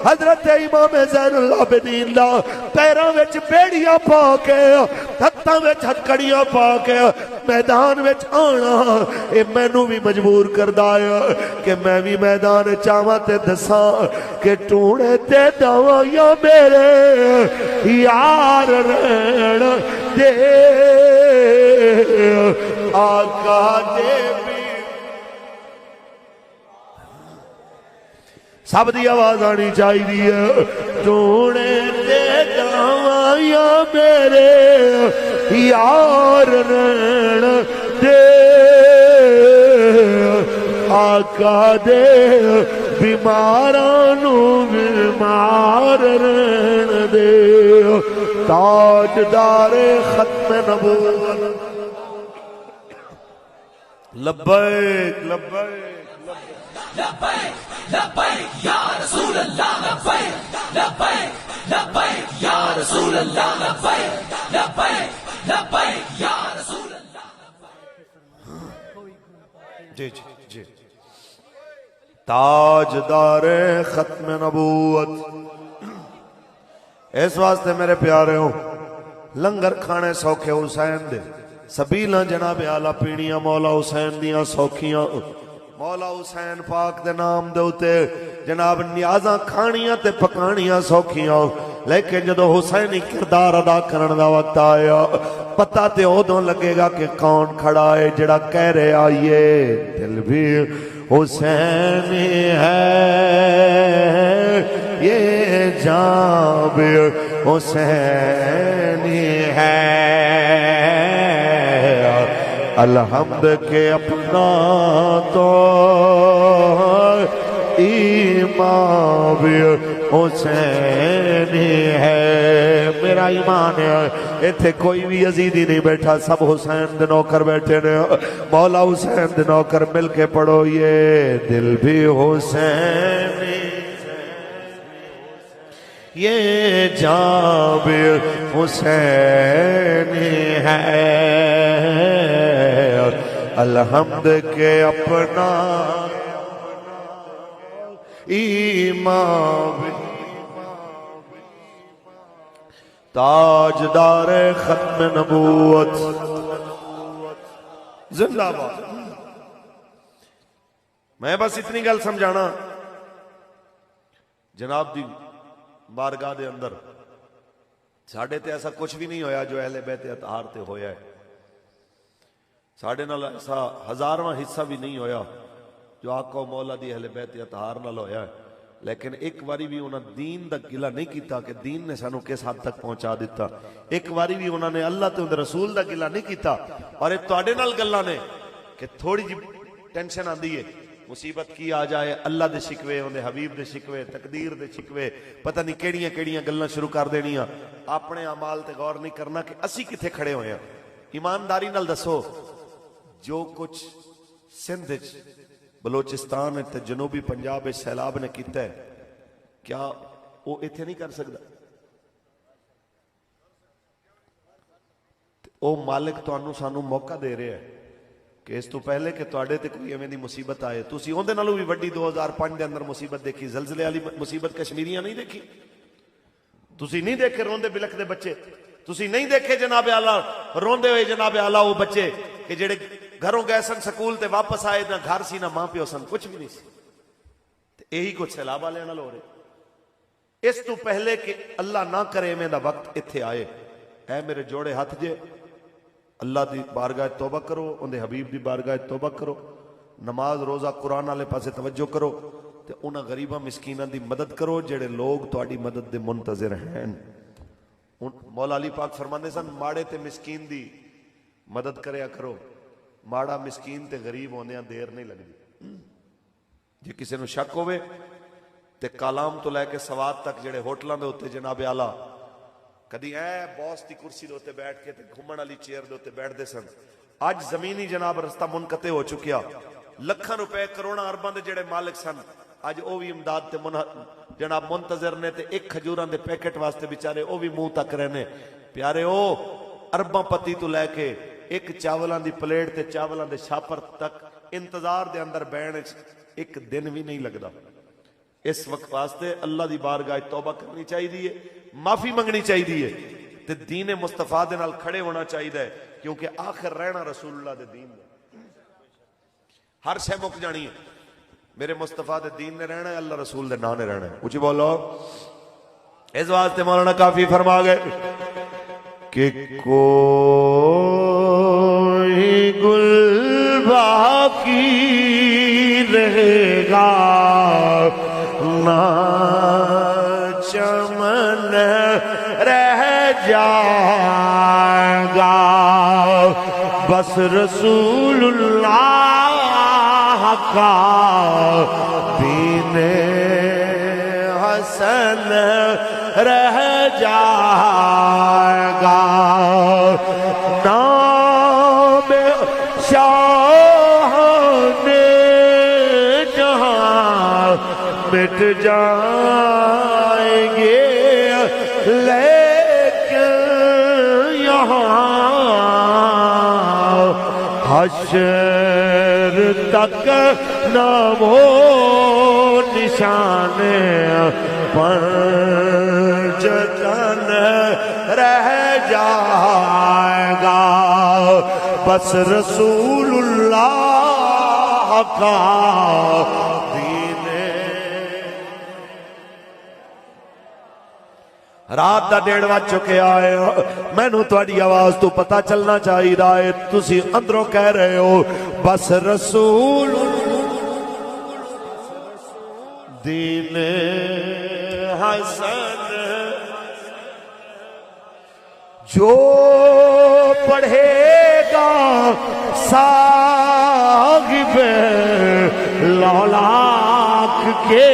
حضرت امام زین العابدین دا پیراں وچ بیڑیاں پا کے ہتھاں وچ ہتکڑیاں پا کے میدان وچ آنا اے مینوں بھی مجبور کردا ہے کہ میں بھی میدان چاواں تے دساں کہ ٹوڑے تے داواں یا میرے یار رہن دے آقا دے سب دی آواز آنی چاہیے ٹوڑے تے داواں یا میرے یار رہن دے آقا دے بیمارانو بیمار رہن دے تاجدار ختم نبوت لبیک لبیک لبیک لبیک یا رسول اللہ لبیک لبیک لبیک یا رسول اللہ لبیک لبیک لبیک یا رسول اللہ جی جی جی تاجدار ختم نبوت اس واسطے میرے پیارے ہوں لنگر کھانے سوکھے حسین دے سبیلاں جناب اعلیٰ پینیاں مولا حسین دیاں سوکھیاں مولا حسین پاک دے نام دے اتے جناب نیازاں کھانیاں تے پکانیاں سوکھیاں لیکن جدو حسینی کردار ادا کرن دا وقت آیا پتہ تے ادوں لگے گا کہ کون کھڑا ہے جڑا کہہ رہے آئیے دل بھی حسینی ہے یہ جان بھی حسینی ہے الحمد کے اپنا تو ایمان بھی حسینی ہے میرا ایمان ہے ایتھے کوئی بھی یزیدی نہیں بیٹھا سب حسین دے نوکر بیٹھے نے مولا حسین دے نوکر مل کے پڑھو یہ دل بھی حسینی یہ جان بھی حسینی ہے الحمد کے اپنا ایمان تاجدار ختم نبوت زندہ باد میں بس اتنی گل سمجھانا جناب دی بارگاہ دے اندر ساڑھے تے ایسا کچھ بھی نہیں ہویا جو اہل بیت اطہار تے ہویا ہے ساڑھے نال ایسا ہزارواں حصہ بھی نہیں ہویا جو آقا و مولا دی اہل بیت اطہار نال ہویا ہے لیکن ایک واری بھی انہاں دین دا گلہ نہیں کیتا کہ دین نے سانو کس حد تک پہنچا دیتا ایک واری بھی انہاں نے اللہ تے رسول دا گلہ نہیں کیتا اور ایک تواڈے نال گلاں نے کہ تھوڑی جی ٹینشن آندی ہے مصیبت کی آ جائے اللہ دے شکوے اندے حبیب دے شکوے تقدیر دے شکوے پتہ نہیں کیڑیاں کیڑیاں گلاں شروع کر دینیاں اپنے اعمال تے غور نہیں کرنا کہ اسی کتھے کھڑے ہوئے ہیں ایمانداری نال دسو جو کچھ سندھ بلوچستان تے جنوبی پنجاب سیلاب نے کیتا ہے کیا وہ ایتھے نہیں کر سکتا او مالک تانوں سانوں موقع دے رہے ہیں کہ اس تو پہلے کہ تواڈے تے کوئی ایویں دی مصیبت آئے تسی اون دے نالوں بھی وڈی 2005 دے اندر مصیبت دیکھی زلزلے والی مصیبت کشمیریاں نہیں دیکھی تسی نہیں دیکھے روندے بلک دے بچے تسی نہیں دیکھے جناب اعلیٰ روندے ہوئے جناب اعلیٰ وہ بچے کہ جڑے گھروں گئے سن سکول تے واپس آئے نہ گھر سی نہ ماں پیو سن کچھ بھی نہیں سی یہی کچھ سیلاب والے نال ہو رہے اس تو پہلے کہ اللہ نہ کرے میں دا وقت اتھے آئے اے میرے جوڑے ہاتھ جے اللہ دی بارگاہ توبہ کرو اندے حبیب دی بارگاہ توبہ کرو نماز روزہ قرآن والے پاسے توجہ کرو تے انہاں غریباں مسکیناں دی مدد کرو جڑے لوگ تہاڈی مدد دے منتظر ہیں مولا علی پاک فرماندے سن ماڑے تے مسکین دی مدد کریا کرو ماڑا مسکین تے غریب ہوندیاں دیر نہیں لگدی جے کسے نو شک ہوئے تے کالام تو لے کے سواد تک جڑے ہوٹلاں دے اوتے جناب اعلیٰ کدی اے باس دی کرسی دے اوتے بیٹھ کے تے گھومن والی چیئر دے اوتے بیٹھ دے سن اج زمینی جناب رستہ منقطع ہو چکیا لکھاں روپے کروڑاں ارباں دے جڑے مالک سن اج وہ بھی امداد تے جناب منتظر نے تے ایک کھجوراں دے پیکٹ واسطے بیچارے وہ بھی منہ تک رہنے. پیارے او ارباں پتی تو لے کے ایک چاولاں دی پلیٹ تے چاولاں دے چھاپر تک انتظار دے اندر بہن ایک دن بھی نہیں لگدا. اس وقت واسطے اللہ دی بارگاہ توبہ کرنی چاہیے, معافی منگنی چاہیے تے دین مصطفیٰ دے نال کھڑے ہونا چاہیے, کیونکہ آخر رہنا رسول اللہ دے دین دے. ہر شے مک جانی ہے, میرے مصطفیٰ دے دین نے رہنا ہے, اللہ رسول دے نام نے رہنا ہے. اونچی بولو. اس واسطے مولانا کافی فرما گئے کہ کوئی گل باقی رہے گا نہ چمن رہ جائے گا, بس رسول اللہ کا دین حسن رہ جائے گا. نام شاہ نے جہاں مٹ جائیں گے, لیکن یہاں حشر تک نام و نشان پنجتن رہ جائے گا, بس رسول اللہ کا دین. رات دا 1:30 بج چکے آئے, مینوں تہاڈی آواز تو پتہ چلنا چاہیے تسی اندروں کہہ رہے ہو بس رسول دین حسن. جو پڑھے گا صاحب لولاک کے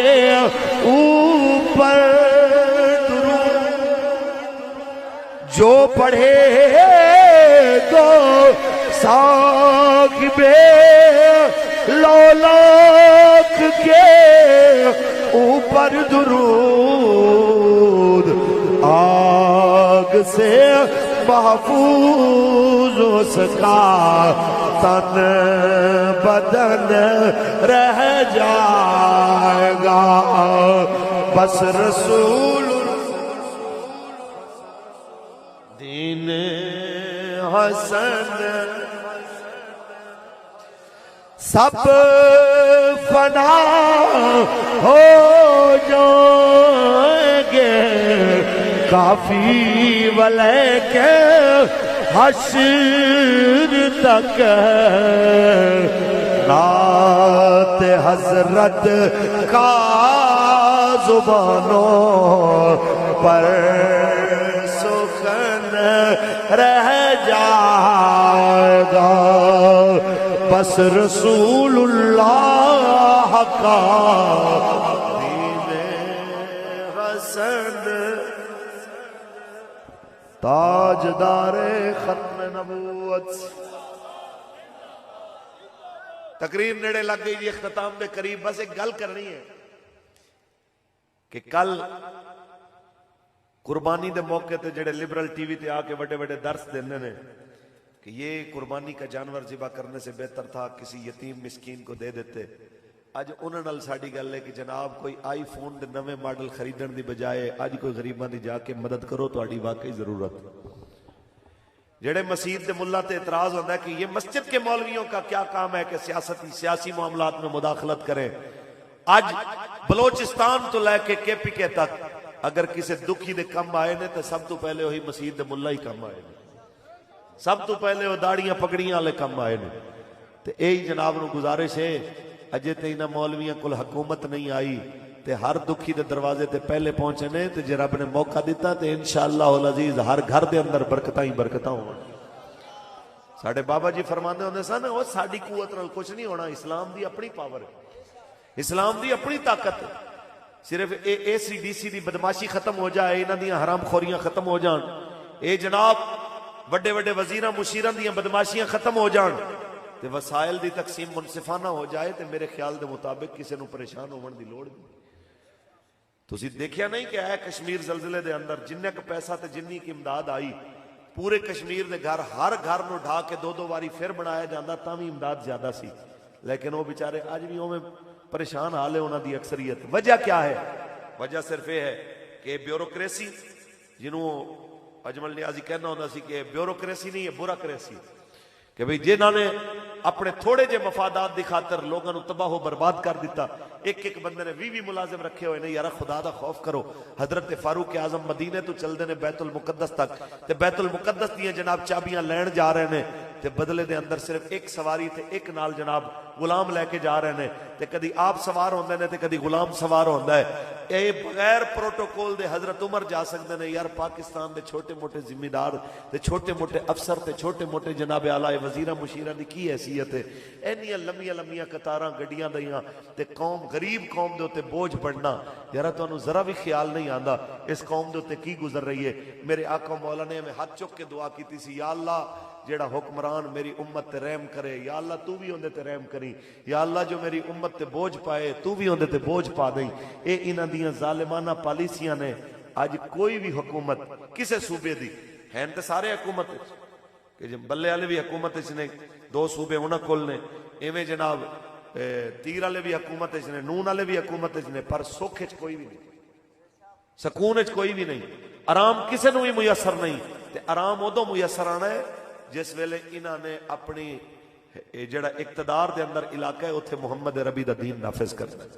اوپر, جو پڑھے گا صاحب لولاک کے اوپر درود, آگ سے محفوظ اس کا تن بدن رہ جائے گا, بس رسول دین حسن. سب فنا ہو جائیں گے کافی ولیکن حشر تک نعت حضرت کا زبانوں پر سخن رہ جائے گا, بس رسول اللہ کا دین حسن. تاجدار ختم نبوت. تقریر نیڑے لگ گئی جی, اختتام دے قریب. بس ایک گل کرنی ہے کہ کل قربانی دے موقع تے جڑے لبرل ٹی وی تے آ کے بڑے بڑے درس دینے نے کہ یہ قربانی کا جانور ذبح کرنے سے بہتر تھا کسی یتیم مسکین کو دے دیتے. اج انہاں نال ساڈی گل ہے کہ جناب کوئی آئی فون دے نویں ماڈل خریدن دی بجائے اج کوئی غریباں دی جا کے مدد کرو, تہاڈی واقعی ضرورت. جڑے مسجد دے ملا تے اعتراض ہوتا ہے کہ یہ مسجد کے مولویوں کا کیا کام ہے کہ سیاسی معاملات میں مداخلت کریں. آج بلوچستان تو لے کے KPK تک اگر کسی دکھی دے کم آئے نے تو سب تو پہلے وہی مسجد دے ملا ہی کم آئے نے, سب تو پہلے وہ داڑیاں پگڑیاں والے کم آئے نے. تے یہی جناب نو گزارش ہے, اجے تے انہاں مولویاں کول حکومت نہیں آئی تے ہر دکھی دے دروازے تے پہلے پہنچے نے, تے جے رب نے موقع دیتا تے انشاءاللہ العزیز ہر گھر دے اندر برکتاں ہی برکتاں ہون. ساڈے بابا جی فرماندے ہوندے سن او ساڈی قوت نال کچھ نہیں ہونا, اسلام دی اپنی پاور ہے, اسلام دی اپنی طاقت ہے. صرف ACDC دی بدماشی ختم ہو جائے, انہاں دیاں حرام خوریاں ختم ہو جان, اے جناب وڈے وڈے وزیراں مشیراں دیاں بدماشیاں ختم ہو جان, تے وسائل دی تقسیم منصفانہ ہو جائے تے میرے خیال دے مطابق کسی نو پریشان ہون دی لوڑ نہیں. تسی دیکھیا نہیں کہ ہے کشمیر زلزلے دے اندر جننے کا پیسہ تے جنی کی امداد آئی پورے کشمیر دے گھر ہر گھر نو ڈھا کے دو دو واری پھر بنایا جاندہ تاوی امداد زیادہ سی لیکن وہ بیچارے آج بھی ہوں میں پریشان حال ہے انہاں دی اکثریت. وجہ کیا ہے؟ وجہ صرف یہ ہے کہ بیوروکریسی جنہوں اجمل نیازی کہنا ہونا سی کہ بیوروکریسی نہیں ہے بیوروکریسی کہ بھئی جنہاں نے اپنے تھوڑے جے مفادات دی خاطر لوگاں نو تباہ و برباد کر دیتا. ایک ایک بندے نے 20 ملازم رکھے ہوئے نے. یارا خدا دا خوف کرو. حضرت فاروق اعظم مدینے تو چل دے نے بیت المقدس تک تے بیت المقدس دیاں جناب چابیاں لین جا رہے نے تے بدلے دے اندر صرف ایک سواری تے ایک نال جناب غلام لے کے جا رہے نے تے کدی آپ سوار ہوندے نے تے کدی غلام سوار ہوندا ہے. اے بغیر پروٹوکول دے حضرت عمر جا سکتے نے. یار پاکستان دے چھوٹے موٹے ذمہ دار تے چھوٹے موٹے افسر تے چھوٹے موٹے جناب اعلی وزیراں مشیراں دی کی حیثیت ہے؟ اینیاں لمیاں لمیاں قطاراں گڈیاں دیاں تے قوم غریب قوم دے اوتے بوجھ بڑھنا. یار تانوں ذرا بھی خیال نہیں آندا اس قوم دے اوتے کی گزر رہی ہے. میرے آقا مولا نے ہمیں ہاتھ چک کے دعا کیتی سی یا اللہ جیڑا حکمران میری امت تے رحم کرے یا اللہ تو بھی ہوندے تے رحم کری یا اللہ جو میری امت تے بوجھ پائے تو بھی ہوندے تے بوجھ پا دیں. اے انہاں دیاں ظالمانہ پالیسیاں نے آج کوئی بھی حکومت کسے صوبے دی ہیں تے سارے حکومت کہ جب بلے والے بھی حکومت نے 2 صوبے انہاں کول نے ایویں جناب تیر والے بھی حکومت نے نون والے بھی حکومت نے پر سکھ وچ کوئی بھی نہیں سکون وچ کوئی بھی نہیں آرام کسے نو بھی میسر نہیں. تے آرام ادو میسر آنا ہے جس ویلے انہاں نے اپنی جڑا اقتدار دے اندر علاقہ ہے اتھے محمد ربی دا دین نافذ کرنا ہے.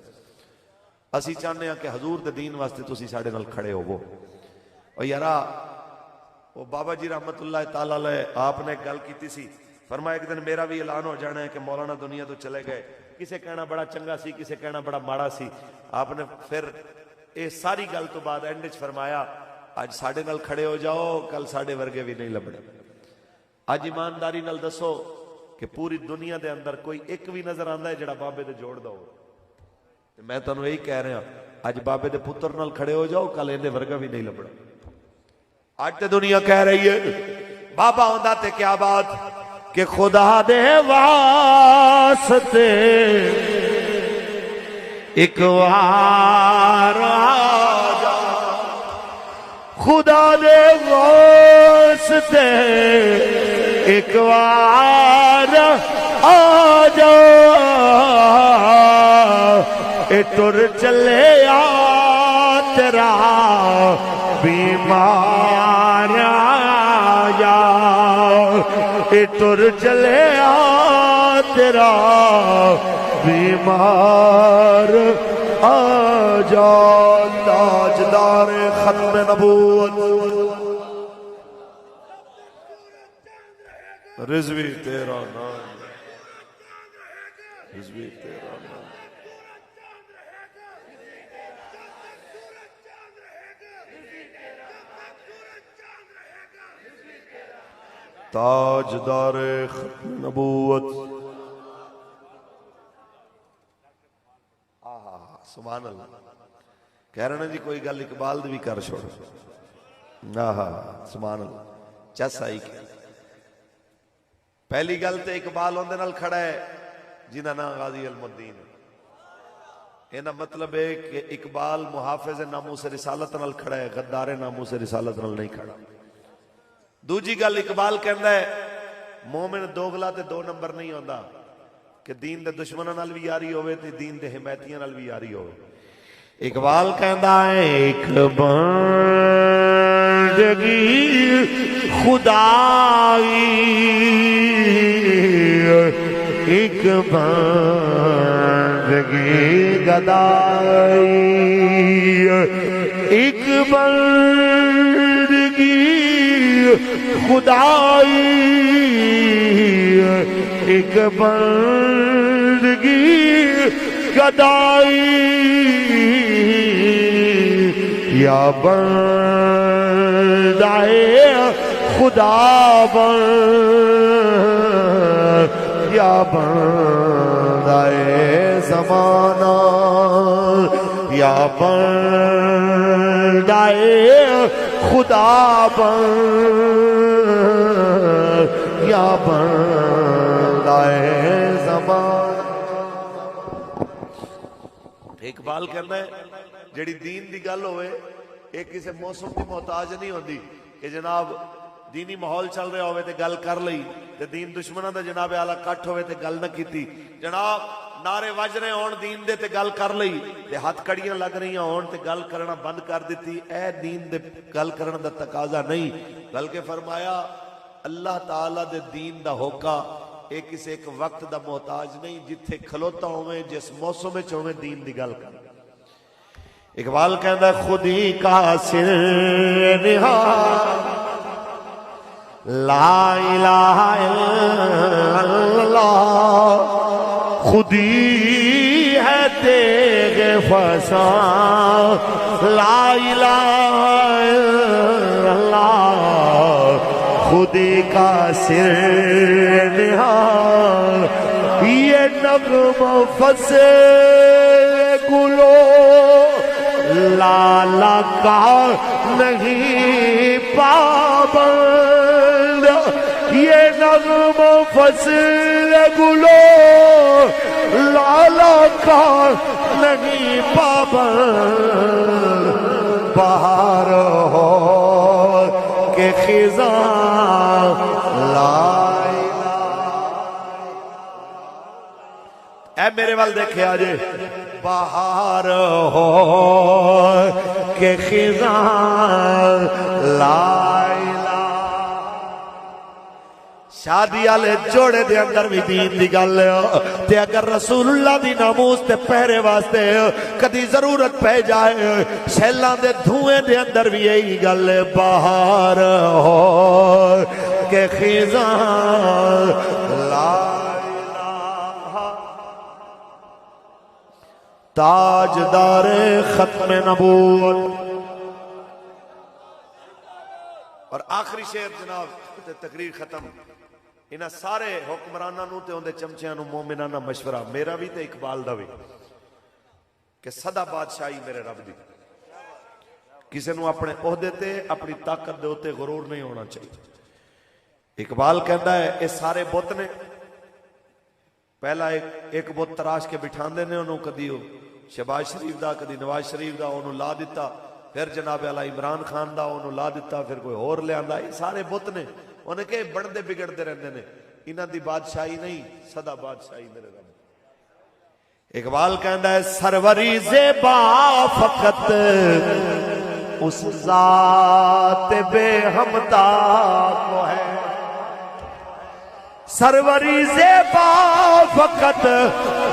اسی چاہنے ہیں کہ حضور دے دین واسطے تسی ساڈے نال کھڑے ہوو. اور یارا وہ بابا جی رحمت اللہ تعالی علیہ آپ نے گل کیتی سی فرمایا ایک دن میرا بھی اعلان ہو جانا ہے کہ مولانا دنیا تو چلے گئے. کسے کہنا بڑا چنگا سی کسے کہنا بڑا ماڑا سی. آپ نے پھر اے ساری گل تو بعد اینڈ وچ فرمایا اج ساڈے نال کھڑے ہو جاؤ کل ساڈے ورگے بھی نہیں لبنے. اج ایمانداری نال دسو کہ پوری دنیا دے اندر کوئی ایک بھی نظر آندا ہے جڑا بابے دے جوڑ دا ہو. میں تانوں یہی کہہ رہا اج بابے دے پتر نال کھڑے ہو جاؤ کل ایندے ورگا بھی نہیں لبنا. اج تے دنیا کہہ رہی ہے بابا ہوندا تے کیا بات کہ خدا دے واسطے ایک وار آجا خدا دے واسطے ایک وار آجا اے ٹر چلے آ تیرا بیمار آجا اے ٹر چلے آ تیرا بیمار آجا. تاجدار ختم نبوت رضوی تیرا نام رضوی تیرا نام تاجدار ختم نبوت. سبحان اللہ. کہہ رہے ہیں جی کوئی گل اقبال دی بھی کر چھوڑ. سبحان اللہ. چس آئی کہ پہلی گل تے اقبال ہوندے نال کھڑا ہے جنہاں نام غازی المدین. اینا مطلب ہے کہ اقبال محافظ ناموس رسالت نال کھڑا ہے غدار ناموس رسالت نال نہیں کھڑا. دوجی گل اقبال کہندا ہے مومن دوگلا تے 2 نمبر نہیں ہوندا کہ دین دے دشمناں نال بھی یاری ہوئے تے دین دے حمایتیاں نال بھی یاری ہوئے. اقبال کہندا ہے ایک بندگی خدائی ایک بندگی گدائی ایک بندگی خدائی ایک بندگی گدائی یا بندائے خدا بن یا بندائے زمانہ یا بندائے خدا بن یا بندائے زمان. اقبال کہنا ہے جڑی دین دی گل ہوئے ایک کسی موسم دی محتاج نہیں ہوندی کہ جناب دینی ماحول چل رہا ہوئے تے گل کر لئی تے دین دشمنوں دا جناب اعلی کٹ ہوئے تے گل نہ کیتی. جناب نعرے وج رہے ہون دین دے تے گل کر لئی تے ہاتھ کڑیاں لگ رہی ہون تے گل کرنا بند کر دیتی. اے دین دے گل کرن دا تقاضا نہیں، بلکہ فرمایا اللہ تعالی دے دین دا ہوکا ایک کسی ایک وقت دا محتاج نہیں، جتھے کھلوتا ہوئے جس موسم میں چوہے دین دی گل کر. اقبال کہتا ہے خودی کا سر نہا لا الہ الا اللہ، خودی ہے تیغ فسان لا الہ الا اللہ، خودی کا سر نہا یہ نغم فسے گلو لالا کا نہیں پابند، یہ نغم فصل گلو لالا کا نہیں پابند. بہار ہو کہ خزاں لا اے میرے وال دیکھے آجے بہار ہو کہ خزاں لا الہ. شادی والے جوڑے دے اندر بھی دین دی گل تے اگر رسول اللہ دی ناموس تے پہرے واسطے کدی ضرورت پہ جائے شیلاں دے دھوئیں دے اندر بھی یہی گل بہار ہو کہ خزاں لا تاجدار ختم نبوت. اور آخری شعر جناب تے تقریر ختم. انہاں سارے حکمراناں نو تے اوندے چمچیاں نو مومنانہ مشورہ میرا بھی تے اقبال دا بھی کہ سدا بادشاہی میرے رب دی. کسی نو اپنے عہدے تے اپنی طاقت دے اوتے غرور نہیں ہونا چاہیے. اقبال کہندا ہے اے سارے بت نے پہلا ایک بت تراش کے بٹھاندے نے انہوں کدی شہباز شریف دا کدی نواز شریف دا انہوں لا دیتا، پھر جناب اعلی عمران خان دا انہوں لا دیتا، پھر کوئی اور لے آندا. یہ سارے بت نے انہیں کہ بڑھتے بگڑتے رہتے ہیں. انہاں دی بادشاہی نہیں سدا بادشاہی میرے رب. اقبال کہندا ہے سروری زیبا فقط اس ذات بے ہمتا کو ہے، سروری زیبا فقط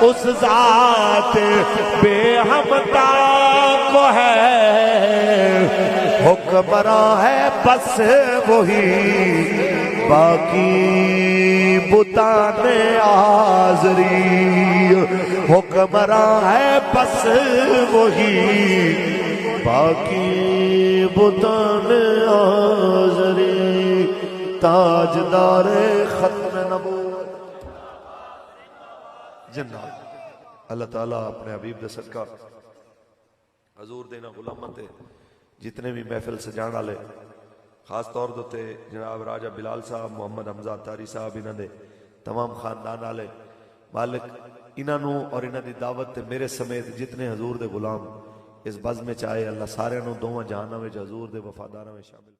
اس ذات بے ہمتا کو ہے، حکمراں ہے بس وہی باقی بتان آزری، حکمراں ہے بس وہی باقی بتان آزری. تاجدار ختم نبوت جناب اللہ تعالیٰ اپنے حبیب دے صدقہ حضور دینا غلامت جتنے بھی محفل سجان والے خاص طور تے جناب راجہ بلال صاحب محمد حمزہ تاری صاحب انہاں دے تمام خاندان والے مالک انہاں نو اور انہاں دی دعوت تے میرے سمیت جتنے حضور دے غلام اس بزم میں چاہے اللہ سارے نو دوواں جہاناں وچ حضور دے وفاداراں میں شامل